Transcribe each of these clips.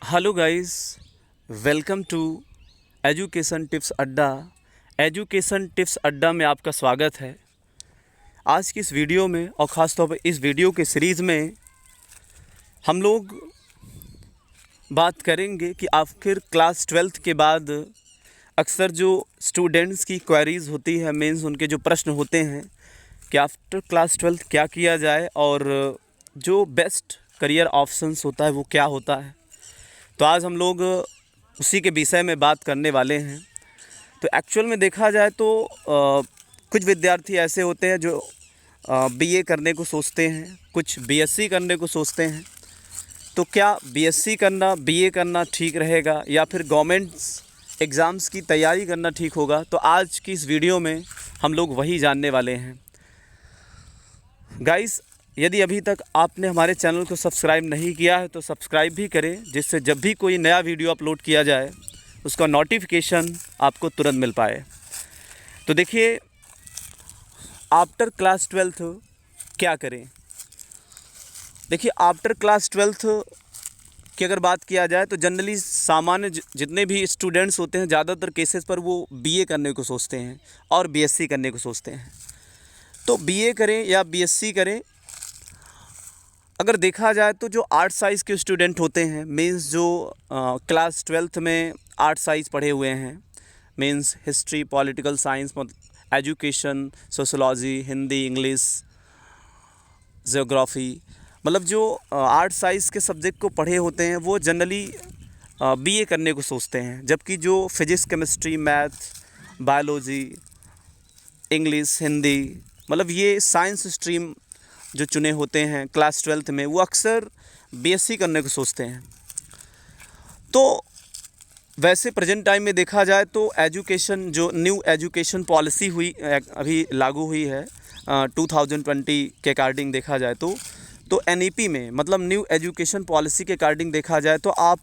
Hello guys, welcome to education tips Adda. Education tips Adda में आपका स्वागत है। आज की इस वीडियो में और ख़ास तौर पर इस वीडियो के सीरीज़ में हम लोग बात करेंगे कि आखिर क्लास 12th के बाद अक्सर जो स्टूडेंट्स की क्वेरीज़ होती है, मीन्स उनके जो प्रश्न होते हैं कि आफ्टर क्लास 12th क्या किया जाए और जो बेस्ट करियर ऑप्शंस होता है वो क्या होता है। तो आज हम लोग उसी के विषय में बात करने वाले हैं। तो एक्चुअल में देखा जाए तो कुछ विद्यार्थी ऐसे होते हैं जो बीए करने को सोचते हैं, कुछ बीएससी करने को सोचते हैं। तो क्या बीएससी करना, बीए करना ठीक रहेगा या फिर गवर्नमेंट्स एग्ज़ाम्स की तैयारी करना ठीक होगा? तो आज की इस वीडियो में हम लोग वही जानने वाले हैं। गाइस, यदि अभी तक आपने हमारे चैनल को सब्सक्राइब नहीं किया है तो सब्सक्राइब भी करें, जिससे जब भी कोई नया वीडियो अपलोड किया जाए उसका नोटिफिकेशन आपको तुरंत मिल पाए। तो देखिए, आफ्टर क्लास 12th क्या करें। देखिए, आफ्टर क्लास 12th की अगर बात किया जाए तो जनरली सामान्य जितने भी स्टूडेंट्स होते हैं, ज़्यादातर केसेस पर वो बीए करने को सोचते हैं और बीएससी करने को सोचते हैं। तो बीए करें या बीएससी करें, अगर देखा जाए तो जो आर्ट साइंस के स्टूडेंट होते हैं, मीन्स जो क्लास 12th में आर्ट साइंस पढ़े हुए हैं, means history, political science, education, sociology, Hindi, English, geography, मतलब जो आर्ट साइंस के सब्जेक्ट को पढ़े होते हैं वो जनरली बीए करने को सोचते हैं। जबकि जो physics, chemistry, math, biology, English, Hindi, मतलब ये साइंस स्ट्रीम जो चुने होते हैं क्लास 12th में, वो अक्सर बीएससी करने को सोचते हैं। तो वैसे प्रेजेंट टाइम में देखा जाए तो एजुकेशन, जो न्यू एजुकेशन पॉलिसी हुई अभी लागू हुई है 2020 के अकॉर्डिंग देखा जाए तो एनईपी में, मतलब न्यू एजुकेशन पॉलिसी के अकॉर्डिंग देखा जाए तो आप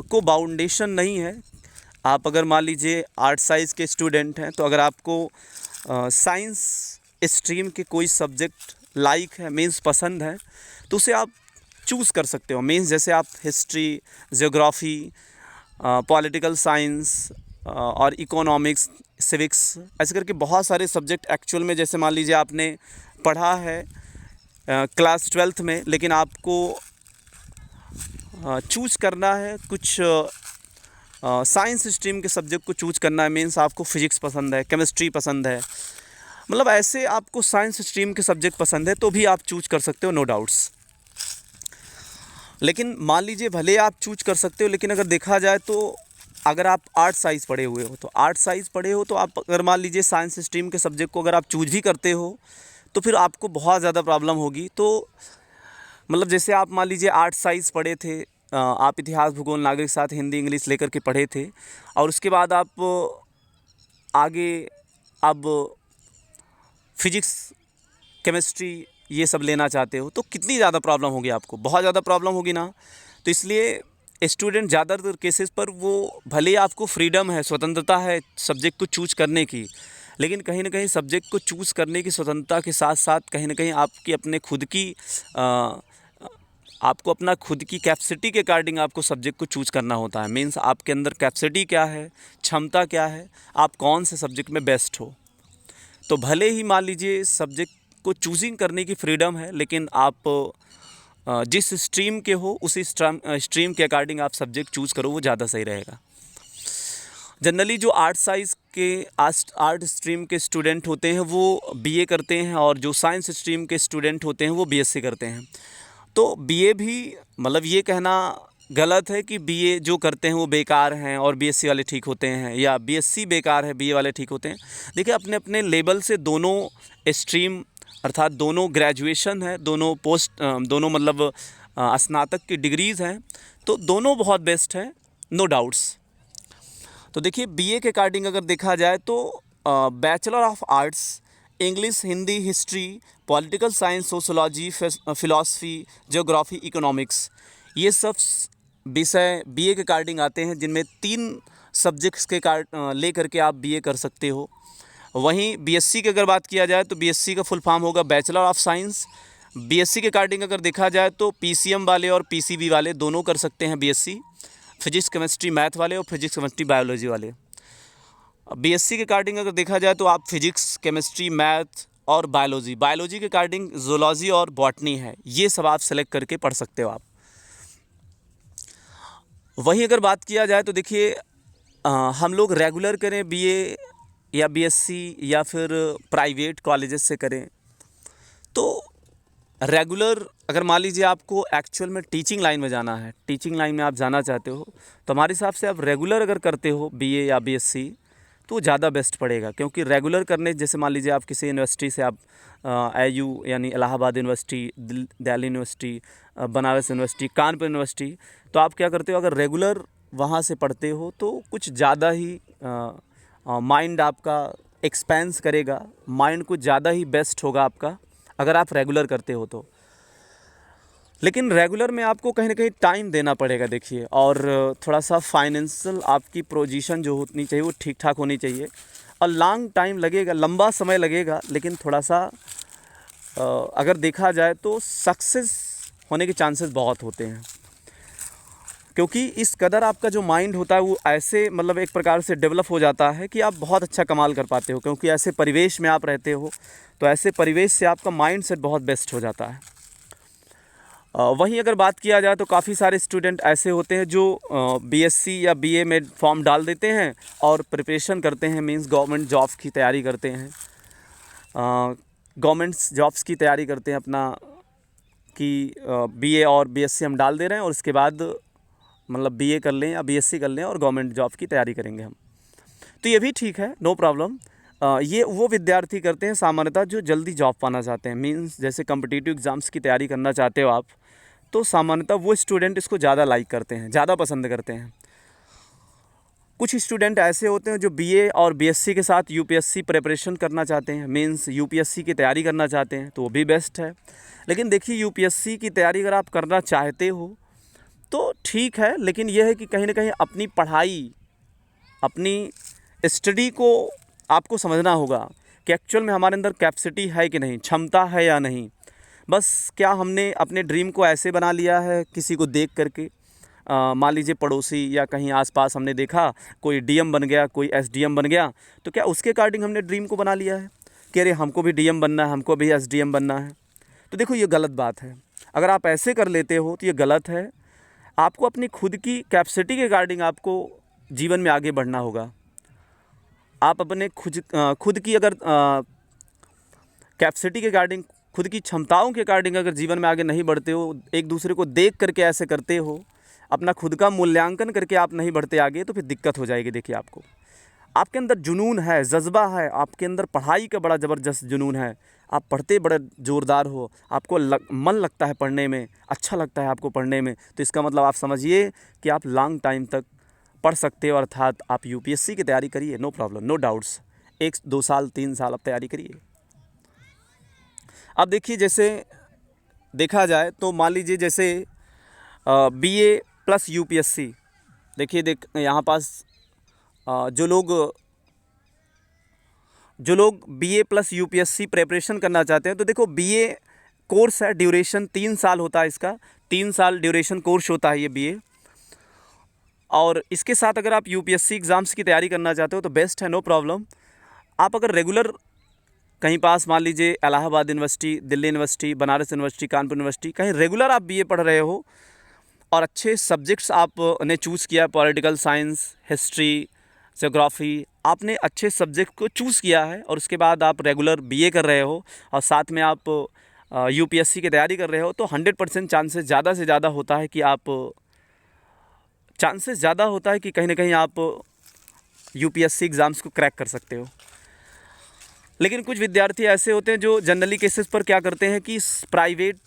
को बाउंडेशन नहीं है। आप अगर मान लीजिए आर्ट साइंस के स्टूडेंट हैं तो अगर आपको साइंस स्ट्रीम के कोई सब्जेक्ट लाइक है, मीन्स पसंद है, तो उसे आप चूज़ कर सकते हो। मीन्स जैसे आप हिस्ट्री, ज्योग्राफी, पॉलिटिकल साइंस और इकोनॉमिक्स, सिविक्स, ऐसे करके बहुत सारे सब्जेक्ट एक्चुअल में, जैसे मान लीजिए आपने पढ़ा है क्लास 12th में, लेकिन आपको चूज़ करना है कुछ साइंस स्ट्रीम के सब्जेक्ट को चूज़ करना है। मीन्स आपको फिजिक्स पसंद है, केमिस्ट्री पसंद है, मतलब ऐसे आपको साइंस स्ट्रीम के सब्जेक्ट पसंद है तो भी आप चूज कर सकते हो, नो डाउट्स। लेकिन मान लीजिए भले आप चूज कर सकते हो, लेकिन अगर देखा जाए तो अगर आप आर्ट साइंस पढ़े हुए हो तो आप अगर मान लीजिए साइंस स्ट्रीम के सब्जेक्ट को अगर आप चूज भी करते हो तो फिर आपको बहुत ज़्यादा प्रॉब्लम होगी। तो मतलब जैसे आप मान लीजिए आर्ट साइंस पढ़े थे, आप इतिहास, भूगोल, नागरिक शास्त्र, हिंदी, इंग्लिश लेकर के पढ़े थे, और उसके बाद आप आगे अब फिजिक्स, केमिस्ट्री ये सब लेना चाहते हो तो कितनी ज़्यादा प्रॉब्लम होगी आपको, बहुत ज़्यादा प्रॉब्लम होगी ना। तो इसलिए स्टूडेंट ज़्यादातर केसेस पर वो भले आपको फ्रीडम है, स्वतंत्रता है सब्जेक्ट को चूज करने की, लेकिन कहीं ना कहीं सब्जेक्ट को चूज़ करने की स्वतंत्रता के साथ साथ कहीं ना कहीं आपकी अपने खुद की आपको अपना खुद की कैपेसिटी के अकॉर्डिंग आपको सब्जेक्ट को चूज़ करना होता है। मीन्स आपके अंदर कैपेसिटी क्या है, क्षमता क्या है, आप कौन से सब्जेक्ट में बेस्ट हो। तो भले ही मान लीजिए सब्जेक्ट को चूजिंग करने की फ्रीडम है, लेकिन आप जिस स्ट्रीम के हो उसी स्ट्रीम के अकॉर्डिंग आप सब्जेक्ट चूज़ करो, वो ज़्यादा सही रहेगा। जनरली जो आर्ट साइंस के आर्ट स्ट्रीम के स्टूडेंट होते हैं वो बीए करते हैं, और जो साइंस स्ट्रीम के स्टूडेंट होते हैं वो बीएससी करते हैं। तो बीए भी, मतलब ये कहना गलत है कि बीए जो करते हैं वो बेकार हैं और बीएससी वाले ठीक होते हैं, या बीएससी बेकार है बीए वाले ठीक होते हैं। देखिए, अपने अपने लेवल से दोनों स्ट्रीम, अर्थात दोनों ग्रेजुएशन है, दोनों दोनों मतलब स्नातक की डिग्रीज़ हैं, तो दोनों बहुत बेस्ट हैं, नो डाउट्स। तो देखिए, बीए के अकॉर्डिंग अगर देखा जाए तो bachelor of arts, English, Hindi, history, political science, sociology, philosophy, geography, economics, ये सब विषय बीए के अकॉर्डिंग आते हैं, जिनमें 3 सब्जेक्ट्स के ले करके आप बीए कर सकते हो। वहीं बीएससी की अगर बात किया जाए तो बीएससी का फुल फॉर्म होगा बैचलर ऑफ साइंस, बीएससी के अकॉर्डिंग अगर देखा जाए तो पीसीएम वाले और पीसीबी वाले दोनों कर सकते हैं बीएससी, फिजिक्स केमिस्ट्री मैथ वाले और फिजिक्स केमिस्ट्री बायोलॉजी वाले। बीएससी के अकॉर्डिंग अगर देखा जाए तो आप फिजिक्स केमिस्ट्री मैथ और बायोलॉजी के अकॉर्डिंग जूलॉजी और बॉटनी है, ये सब आप सेलेक्ट करके पढ़ सकते हो आप। वहीं अगर बात किया जाए तो देखिए हम लोग रेगुलर करें बीए या बीएससी या फिर प्राइवेट कॉलेजेस से करें, तो रेगुलर अगर मान लीजिए आपको एक्चुअल में टीचिंग लाइन में जाना है, टीचिंग लाइन में आप जाना चाहते हो, तो हमारे हिसाब से आप रेगुलर अगर करते हो बीए या बीएससी तो ज़्यादा बेस्ट पड़ेगा। क्योंकि रेगुलर करने जैसे मान लीजिए आप किसी यूनिवर्सिटी से आप AU यानी Allahabad university, Delhi university, Banaras university, Kanpur university, तो आप क्या करते हो अगर रेगुलर वहाँ से पढ़ते हो तो कुछ ज़्यादा ही माइंड आपका एक्सपेंस करेगा, माइंड कुछ ज़्यादा ही बेस्ट होगा आपका अगर आप रेगुलर करते हो तो। लेकिन रेगुलर में आपको कहीं ना कहीं टाइम देना पड़ेगा देखिए, और थोड़ा सा फाइनेंशियल आपकी पोजीशन जो होनी चाहिए वो ठीक ठाक होनी चाहिए, और लॉन्ग टाइम लगेगा, लंबा समय लगेगा, लेकिन थोड़ा सा अगर देखा जाए तो सक्सेस होने के चांसेस बहुत होते हैं। क्योंकि इस कदर आपका जो माइंड होता है वो ऐसे मतलब एक प्रकार से डेवलप हो जाता है कि आप बहुत अच्छा कमाल कर पाते हो, क्योंकि ऐसे परिवेश में आप रहते हो, तो ऐसे परिवेश से आपका माइंड सेट बहुत बेस्ट हो जाता है। वहीं अगर बात किया जाए तो काफ़ी सारे स्टूडेंट ऐसे होते हैं जो बीएससी या बीए में फॉर्म डाल देते हैं और प्रिपरेशन करते हैं, मींस गवर्नमेंट जॉब्स की तैयारी करते हैं, गवर्नमेंट जॉब्स की तैयारी करते हैं अपना, कि बीए और बीएससी हम डाल दे रहे हैं और उसके बाद मतलब बीए कर लें या बीएससी कर लें और गवर्नमेंट जॉब की तैयारी करेंगे हम। तो ये भी ठीक है, नो प्रॉब्लम। ये वो विद्यार्थी करते हैं सामान्यतः जो जल्दी जॉब पाना चाहते हैं, मींस जैसे कम्पिटिटिव एग्ज़ाम्स की तैयारी करना चाहते हो आप, तो सामान्यतः वो स्टूडेंट इसको ज़्यादा लाइक करते हैं, ज़्यादा पसंद करते हैं। कुछ स्टूडेंट ऐसे होते हैं जो बीए और बीएससी के साथ यूपीएससी प्रिपरेशन करना चाहते हैं, मींस यूपीएससी की तैयारी करना चाहते हैं, तो वो भी बेस्ट है। लेकिन देखिए यूपीएससी की तैयारी अगर आप करना चाहते हो तो ठीक है, लेकिन यह है कि कहीं ना कहीं अपनी पढ़ाई, अपनी स्टडी को आपको समझना होगा कि एक्चुअल में हमारे अंदर कैपेसिटी है कि नहीं, क्षमता है या नहीं। बस क्या हमने अपने ड्रीम को ऐसे बना लिया है किसी को देख करके, मान लीजिए पड़ोसी या कहीं आसपास हमने देखा कोई डीएम बन गया, कोई एसडीएम बन गया, तो क्या उसके अकॉर्डिंग हमने ड्रीम को बना लिया है कि अरे हमको भी डीएम बनना है, हमको भी एसडीएम बनना है। तो देखो ये गलत बात है। अगर आप ऐसे कर लेते हो तो ये गलत है। आपको अपनी खुद की कैपेसिटी के अकॉर्डिंग आपको जीवन में आगे बढ़ना होगा। आप अपने खुद की अगर कैपेसिटी के अकॉर्डिंग, खुद की क्षमताओं के अकॉर्डिंग अगर जीवन में आगे नहीं बढ़ते हो, एक दूसरे को देख करके ऐसे करते हो, अपना खुद का मूल्यांकन करके आप नहीं बढ़ते आगे, तो फिर दिक्कत हो जाएगी। देखिए आपको, आपके अंदर जुनून है, जज्बा है, आपके अंदर पढ़ाई का बड़ा ज़बरदस्त जुनून है, आप पढ़ते बड़े ज़ोरदार हो, आपको मन लगता है पढ़ने में, अच्छा लगता है आपको पढ़ने में, तो इसका मतलब आप समझिए कि आप लॉन्ग टाइम तक पढ़ सकते हो। अर्थात आप यूपीएससी की तैयारी करिए, नो प्रॉब्लम, नो डाउट्स, 1-2 साल 3 साल आप तैयारी करिए। अब देखिए जैसे देखा जाए तो मान लीजिए जैसे बीए प्लस यूपीएससी, देखिए यहाँ पास जो लोग बीए प्लस यूपीएससी प्रिपरेशन करना चाहते हैं, तो देखो बीए कोर्स है, ड्यूरेशन 3 साल होता है इसका, 3 साल ड्यूरेशन कोर्स होता है ये बीए। और इसके साथ अगर आप यूपीएससी एग्ज़ाम्स की तैयारी करना चाहते हो तो बेस्ट है, नो प्रॉब्लम। आप अगर रेगुलर कहीं पास मान लीजिए Allahabad university, Delhi university, Banaras university, Kanpur university, कहीं रेगुलर आप बीए पढ़ रहे हो और अच्छे सब्जेक्ट्स आपने चूज़ किया, पॉलिटिकल साइंस, हिस्ट्री, ज्योग्राफी, आपने अच्छे सब्जेक्ट को चूज़ किया है और उसके बाद आप रेगुलर बीए कर रहे हो और साथ में आप यूपीएससी की तैयारी कर रहे हो, तो 100% चांसेस ज़्यादा से ज़्यादा होता है कि कहीं ना कहीं आप यूपीएससी एग्ज़ाम्स को क्रैक कर सकते हो। लेकिन कुछ विद्यार्थी ऐसे होते हैं जो जनरली केसेस पर क्या करते हैं कि प्राइवेट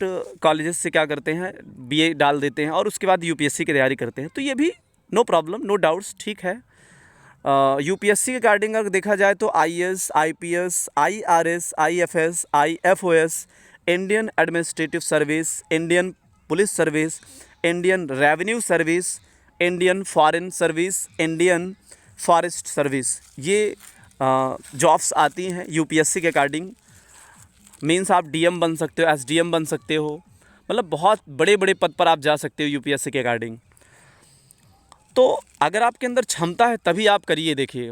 कॉलेजेस से क्या करते हैं, बीए डाल देते हैं और उसके बाद यूपीएससी की तैयारी करते हैं, तो ये भी नो प्रॉब्लम, नो डाउट्स, ठीक है। यूपीएससी के अकॉर्डिंग अगर देखा जाए तो IAS, IPS, IRS, IFS, IFOS, Indian administrative service, Indian police service, Indian revenue service, Indian foreign service, Indian forest service, ये जॉब्स आती हैं यूपीएससी के अकॉर्डिंग। मीन्स आप डीएम बन सकते हो, एसडीएम बन सकते हो, मतलब बहुत बड़े बड़े पद पर आप जा सकते हो यूपीएससी के अकॉर्डिंग। तो अगर आपके अंदर क्षमता है तभी आप करिए, देखिए।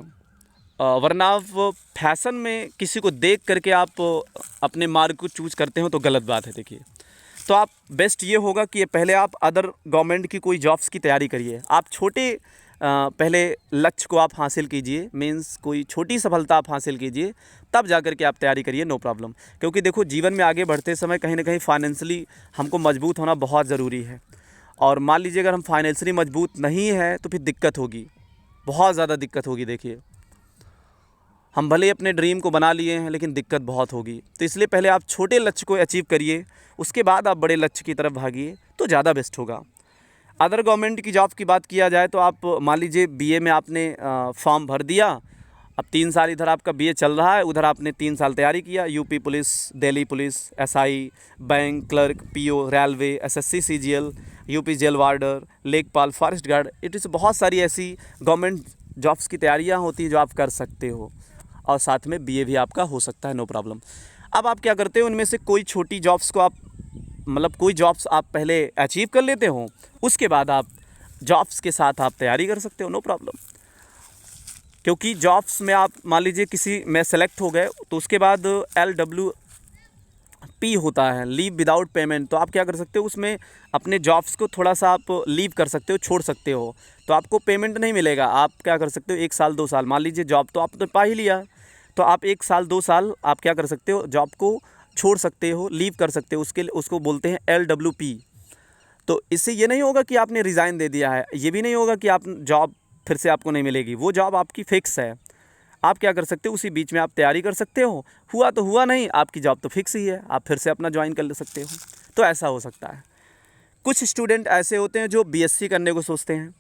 वरना आप फैशन में किसी को देख करके आप अपने मार्ग को चूज करते हो तो गलत बात है, देखिए। तो आप बेस्ट ये होगा कि पहले आप अदर गवर्नमेंट की कोई जॉब्स की तैयारी करिए। आप छोटे पहले लक्ष्य को आप हासिल कीजिए, मीन्स कोई छोटी सफलता आप हासिल कीजिए, तब जा कर के आप तैयारी करिए, नो प्रॉब्लम। क्योंकि देखो जीवन में आगे बढ़ते समय कहीं ना कहीं फाइनेंशियली हमको मजबूत होना बहुत ज़रूरी है। और मान लीजिए अगर हम फाइनेंशियली मजबूत नहीं है तो फिर दिक्कत होगी, बहुत ज़्यादा दिक्कत होगी। देखिए हम भले ही अपने ड्रीम को बना लिए हैं लेकिन दिक्कत बहुत होगी। तो इसलिए पहले आप छोटे लक्ष्य को अचीव करिए, उसके बाद आप बड़े लक्ष्य की तरफ भागिए तो ज़्यादा बेस्ट होगा। अदर गवर्नमेंट की जॉब की बात किया जाए तो आप मान लीजिए बीए में आपने फॉर्म भर दिया, अब 3 साल इधर आपका बीए चल रहा है, उधर आपने 3 साल तैयारी किया, UP police, Delhi police, SI, bank clerk, PO, railway, SSC, CGL, UP jail warder, लेखपाल, फॉरेस्ट गार्ड, इट इज़ बहुत सारी ऐसी गवर्नमेंट जॉब्स की तैयारियां होती हैं जो आप कर सकते हो, और साथ में बीए भी आपका हो सकता है, नो प्रॉब्लम। अब आप क्या करते हो, उनमें से कोई छोटी जॉब्स को आप मतलब कोई जॉब्स आप पहले अचीव कर लेते हो, उसके बाद आप जॉब्स के साथ आप तैयारी कर सकते हो, नो प्रॉब्लम। क्योंकि जॉब्स में आप मान लीजिए किसी में सेलेक्ट हो गए तो उसके बाद LWP होता है, लीव विदाउट पेमेंट। तो आप क्या कर सकते हो, उसमें अपने जॉब्स को थोड़ा सा आप लीव कर सकते हो, छोड़ सकते हो, तो आपको पेमेंट नहीं मिलेगा। आप क्या कर सकते हो, 1 साल 2 साल, मान लीजिए जॉब तो आपने पा ही लिया, तो आप 1 साल 2 साल आप क्या कर सकते हो, जॉब को छोड़ सकते हो, लीव कर सकते हो, उसको बोलते हैं LWP। तो इससे ये नहीं होगा कि आपने रिज़ाइन दे दिया है, ये भी नहीं होगा कि आप जॉब फिर से आपको नहीं मिलेगी, वो जॉब आपकी फ़िक्स है। आप क्या कर सकते हो, उसी बीच में आप तैयारी कर सकते हो, हुआ तो हुआ, नहीं आपकी जॉब तो फिक्स ही है, आप फिर से अपना ज्वाइन कर ले सकते हो। तो ऐसा हो सकता है। कुछ स्टूडेंट ऐसे होते हैं जो बीएससी करने को सोचते हैं,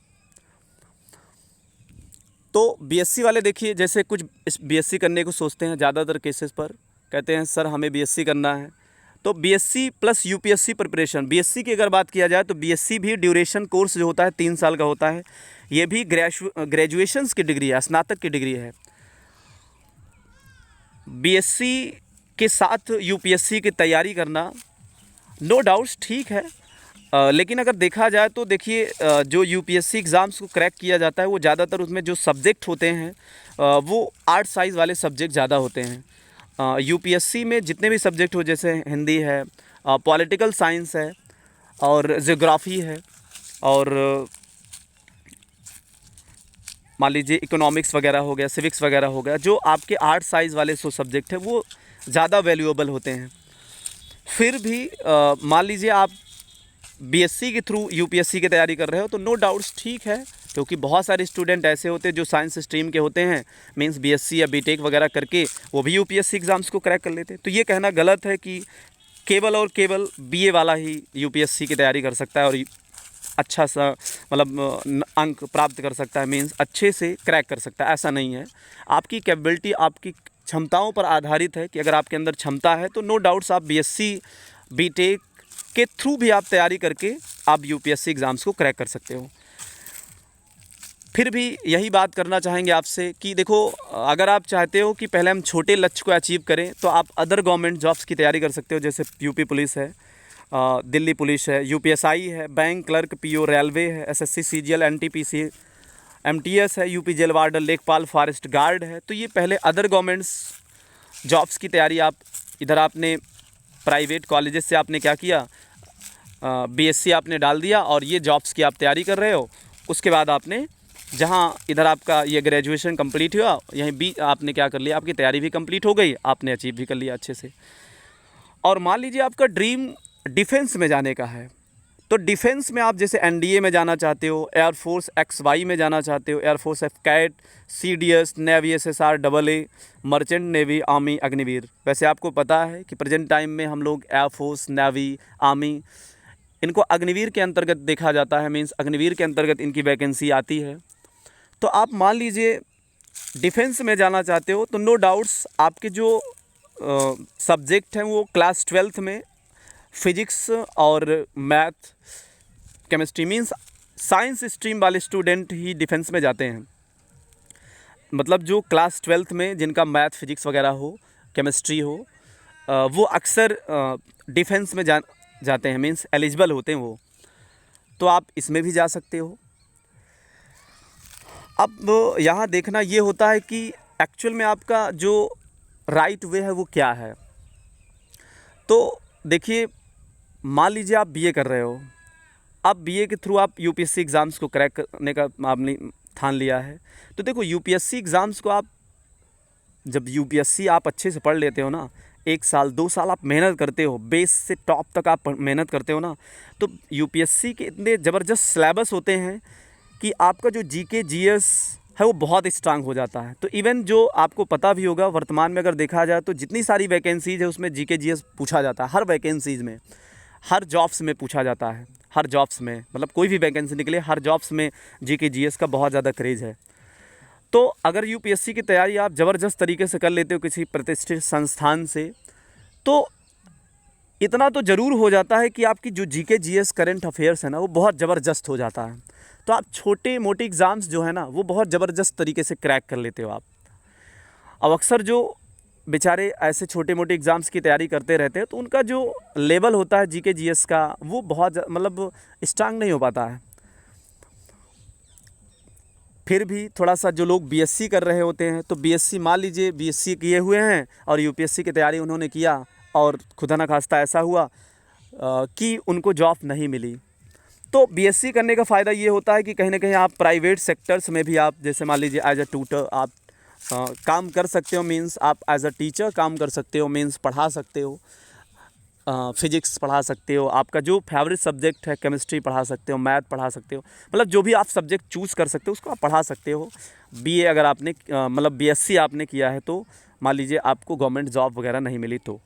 तो बीएससी वाले देखिए, जैसे कुछ बीएससी करने को सोचते हैं, ज़्यादातर केसेस पर कहते हैं सर हमें बीएससी करना है। तो BSc plus UPSC preparation, BSc की अगर बात किया जाए तो बीएससी भी ड्यूरेशन कोर्स जो होता है 3 साल का होता है, ये भी ग्रेजुएशंस की डिग्री है, स्नातक की डिग्री है। बीएससी के साथ यूपीएससी की तैयारी करना नो डाउट्स ठीक है, लेकिन अगर देखा जाए तो देखिए जो यूपीएससी एग्ज़ाम्स को क्रैक किया जाता है वो ज़्यादातर उसमें जो सब्जेक्ट होते हैं वो आर्ट साइज़ वाले सब्जेक्ट ज़्यादा होते हैं। यूपीएससी में जितने भी सब्जेक्ट हो, जैसे हिंदी है, पॉलिटिकल साइंस है, और ज्योग्राफी है, और मान लीजिए इकोनॉमिक्स वगैरह हो गया, सिविक्स वगैरह हो गया, जो आपके आर्ट साइज़ वाले जो सब्जेक्ट है वो ज़्यादा वैल्यूएबल होते हैं। फिर भी मान लीजिए आप बीएससी के थ्रू यूपीएससी की तैयारी कर रहे हो तो नो डाउट्स ठीक है, क्योंकि बहुत सारे स्टूडेंट ऐसे होते हैं जो साइंस स्ट्रीम के होते हैं, मींस बीएससी या बीटेक वगैरह करके वो भी यूपीएससी एग्ज़ाम्स को क्रैक कर लेते हैं। तो ये कहना गलत है कि केवल और केवल बीए वाला ही यूपीएससी की तैयारी कर सकता है और अच्छा सा मतलब अंक प्राप्त कर सकता है, मींस अच्छे से क्रैक कर सकता है, ऐसा नहीं है। आपकी कैपेबिलिटी आपकी क्षमताओं पर आधारित है कि अगर आपके अंदर क्षमता है तो नो डाउट्स आप बीएससी बीटेक के थ्रू भी आप तैयारी करके आप यूपीएससी एग्ज़ाम्स को क्रैक कर सकते हो। फिर भी यही बात करना चाहेंगे आपसे कि देखो, अगर आप चाहते हो कि पहले हम छोटे लक्ष्य को अचीव करें तो आप अदर गवर्नमेंट जॉब्स की तैयारी कर सकते हो, जैसे यूपी पुलिस है, दिल्ली पुलिस है, यूपीएसआई है, बैंक क्लर्क, पीओ, रेलवे है, एसएससी, सीजीएल, एनटीपीसी, एमटीएस है, यूपी जेल वार्डर, लेखपाल, फॉरेस्ट गार्ड है। तो ये पहले अदर गवर्नमेंट्स जॉब्स की तैयारी आप इधर आपने प्राइवेट कॉलेजेस से आपने क्या किया, बीएससी आपने डाल दिया और ये जॉब्स की आप तैयारी कर रहे हो। उसके बाद आपने जहाँ इधर आपका ये ग्रेजुएशन कंप्लीट हुआ, यहीं भी आपने क्या कर लिया, आपकी तैयारी भी कंप्लीट हो गई, आपने अचीव भी कर लिया अच्छे से। और मान लीजिए आपका ड्रीम डिफेंस में जाने का है, तो डिफेंस में आप जैसे एनडीए में जाना चाहते हो, एयरफोर्स XY में जाना चाहते हो, air force CAT, CDS, navy, SSR, AA, merchant navy, army, Agniveer. वैसे आपको पता है कि प्रेजेंट टाइम में हम लोग एयरफोर्स, नेवी, आर्मी, इनको अग्निवीर के अंतर्गत देखा जाता है, मीन्स अग्निवीर के अंतर्गत इनकी वैकेंसी आती है। तो आप मान लीजिए डिफेंस में जाना चाहते हो तो नो डाउट्स आपके जो सब्जेक्ट हैं वो क्लास 12th में फिजिक्स और math, chemistry, means science stream वाले स्टूडेंट ही डिफेंस में जाते हैं। मतलब जो क्लास 12th में जिनका मैथ, फिजिक्स वगैरह हो, केमिस्ट्री हो, वो अक्सर डिफेंस में जाते हैं, मीन्स एलिजिबल होते हैं वो, तो आप इसमें भी जा सकते हो। अब यहाँ देखना ये होता है कि एक्चुअल में आपका जो राइट वे है वो क्या है। तो देखिए, मान लीजिए आप बीए कर रहे हो, अब बीए के थ्रू आप यूपीएससी एग्ज़ाम्स को क्रैक करने का आपने ठान लिया है। तो देखो, यूपीएससी एग्ज़ाम्स को आप जब यूपीएससी आप अच्छे से पढ़ लेते हो ना, 1 साल 2 साल आप मेहनत करते हो, बेस से टॉप तक आप मेहनत करते हो ना, तो यूपीएससी के इतने ज़बरदस्त सिलेबस होते हैं कि आपका जो जीके जीएस है वो बहुत स्ट्रांग हो जाता है। तो इवन जो आपको पता भी होगा, वर्तमान में अगर देखा जाए तो जितनी सारी वैकेंसीज़ है उसमें जीके जीएस पूछा जाता है। हर वैकेंसीज़ में, हर जॉब्स में पूछा जाता है। हर जॉब्स में, मतलब कोई भी वैकेंसी निकले, हर जॉब्स में जीके जीएस का बहुत ज़्यादा क्रेज़ है। तो अगर यूपीएससी की तैयारी आप ज़बरदस्त तरीके से कर लेते हो किसी प्रतिष्ठित संस्थान से, तो इतना तो ज़रूर हो जाता है कि आपकी जो जीके जीएस करंट अफेयर्स है ना, वो बहुत ज़बरदस्त हो जाता है। तो आप छोटे मोटे एग्ज़ाम्स जो है ना, वो बहुत ज़बरदस्त तरीके से क्रैक कर लेते हो आप। अब अक्सर जो बेचारे ऐसे छोटे मोटे एग्ज़ाम्स की तैयारी करते रहते हैं, तो उनका जो लेवल होता है जीके जीएस का, वो बहुत मतलब स्ट्रांग नहीं हो पाता है। फिर भी थोड़ा सा जो लोग बीएससी कर रहे होते हैं, तो बीएससी, मान लीजिए बीएससी किए हुए हैं और यूपीएससी की तैयारी उन्होंने किया और खुदा ना खास्ता ऐसा हुआ कि उनको जॉब नहीं मिली। तो बीएससी करने का फ़ायदा ये होता है कि कहीं ना कहीं आप प्राइवेट सेक्टर्स में भी आप, जैसे मान लीजिए एज अ ट्यूटर आप काम कर सकते हो, मींस आप एज अ टीचर काम कर सकते हो, मींस पढ़ा सकते हो, फिजिक्स पढ़ा सकते हो, आपका जो फेवरेट सब्जेक्ट है केमिस्ट्री पढ़ा सकते हो, मैथ पढ़ा सकते हो, मतलब जो भी आप सब्जेक्ट चूज़ कर सकते हो उसको आप पढ़ा सकते हो। बीए अगर आपने मतलब बीएससी आपने किया है, तो मान लीजिए आपको गवर्नमेंट जॉब वगैरह नहीं मिली, तो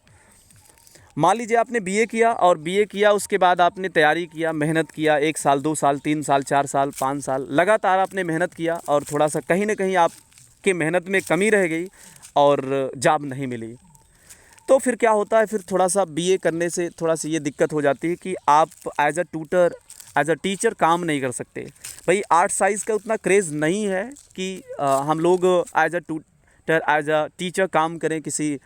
मान लीजिए आपने बीए किया और बीए किया उसके बाद आपने तैयारी किया, मेहनत किया, 1 साल 2 साल 3 साल 4 साल 5 साल लगातार आपने मेहनत किया और थोड़ा सा कहीं ना कहीं आपके मेहनत में कमी रह गई और जॉब नहीं मिली, तो फिर क्या होता है, फिर थोड़ा सा बीए करने से थोड़ा सा ये दिक्कत हो जाती है कि आप as a tutor, as a teacher काम नहीं कर सकते। भाई आर्ट साइंस का उतना क्रेज़ नहीं है कि हम लोग as a tutor, as a teacher काम करें किसी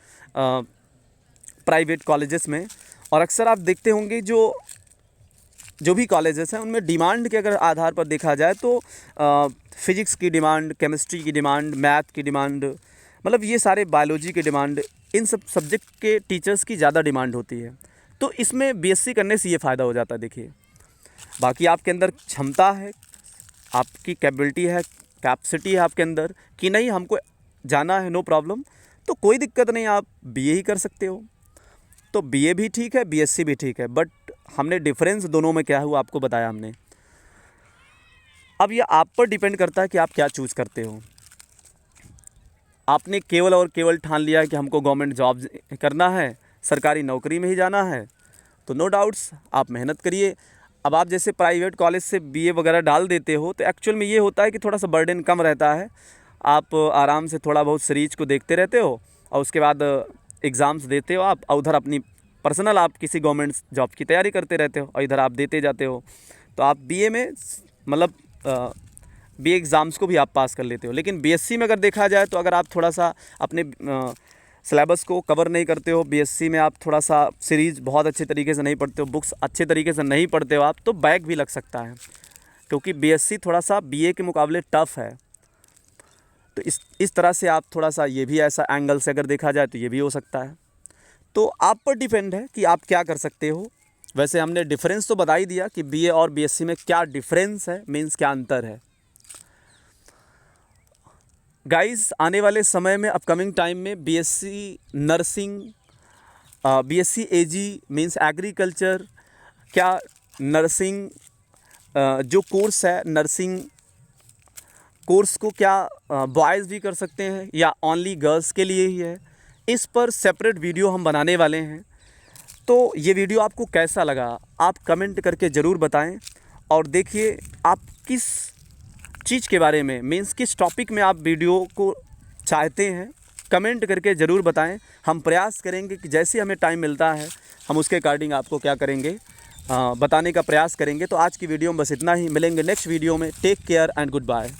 प्राइवेट कॉलेजेस में। और अक्सर आप देखते होंगे जो भी कॉलेजेस हैं उनमें डिमांड के अगर आधार पर देखा जाए तो फिज़िक्स की डिमांड, केमिस्ट्री की डिमांड, मैथ की डिमांड, मतलब ये सारे बायोलॉजी की डिमांड, इन सब सब्जेक्ट के टीचर्स की ज़्यादा डिमांड होती है। तो इसमें बीएससी करने से ये फ़ायदा हो जाता है। देखिए, बाकी आपके अंदर क्षमता है, आपकी कैपेबिलिटी है, कैपेसिटी है आपके अंदर कि नहीं हमको जाना है, नो प्रॉब्लम, तो कोई दिक्कत नहीं, आप बीए ही कर सकते हो। तो बीए भी ठीक है, बीएससी भी ठीक है, बट हमने डिफरेंस दोनों में क्या हुआ आपको बताया हमने। अब ये आप पर डिपेंड करता है कि आप क्या चूज़ करते हो। आपने केवल और केवल ठान लिया कि हमको गवर्नमेंट जॉब करना है, सरकारी नौकरी में ही जाना है, तो नो डाउट्स आप मेहनत करिए। अब आप जैसे प्राइवेट कॉलेज से बीए वगैरह डाल देते हो, तो एक्चुअल में ये होता है कि थोड़ा सा बर्डन कम रहता है, आप आराम से थोड़ा बहुत सीरीज को देखते रहते हो और उसके बाद एग्ज़ाम्स देते हो आप, और उधर अपनी पर्सनल आप किसी गवर्नमेंट जॉब की तैयारी करते रहते हो और इधर आप देते जाते हो। तो आप बीए में मतलब बीए एग्ज़ाम्स को भी आप पास कर लेते हो। लेकिन बीएससी में अगर देखा जाए तो अगर आप थोड़ा सा अपने सिलेबस को कवर नहीं करते हो, बीएससी में आप थोड़ा सा सीरीज़ बहुत अच्छे तरीके से नहीं पढ़ते हो, बुक्स अच्छे तरीके से नहीं पढ़ते हो आप, तो बैक भी लग सकता है, क्योंकि बीएससी थोड़ा सा बीए के मुकाबले टफ़ है। तो इस तरह से आप थोड़ा सा ये भी ऐसा एंगल से अगर देखा जाए तो ये भी हो सकता है। तो आप पर डिपेंड है कि आप क्या कर सकते हो। वैसे हमने डिफरेंस तो बता ही दिया कि बीए और बीएससी में क्या डिफरेंस है, मीन्स क्या अंतर है। गाइस, आने वाले समय में अपकमिंग टाइम में बीएससी नर्सिंग, बीएससी एजी मीन्स एग्रीकल्चर, क्या नर्सिंग जो कोर्स है, नर्सिंग कोर्स को क्या बॉयज़ भी कर सकते हैं या ओनली गर्ल्स के लिए ही है, इस पर सेपरेट वीडियो हम बनाने वाले हैं। तो ये वीडियो आपको कैसा लगा आप कमेंट करके ज़रूर बताएं। और देखिए आप किस चीज़ के बारे में, मीन्स किस टॉपिक में आप वीडियो को चाहते हैं, कमेंट करके ज़रूर बताएं। हम प्रयास करेंगे कि जैसे हमें टाइम मिलता है हम उसके अकॉर्डिंग आपको क्या करेंगे, बताने का प्रयास करेंगे। तो आज की वीडियो में बस इतना ही, मिलेंगे नेक्स्ट वीडियो में। Take care and good bye.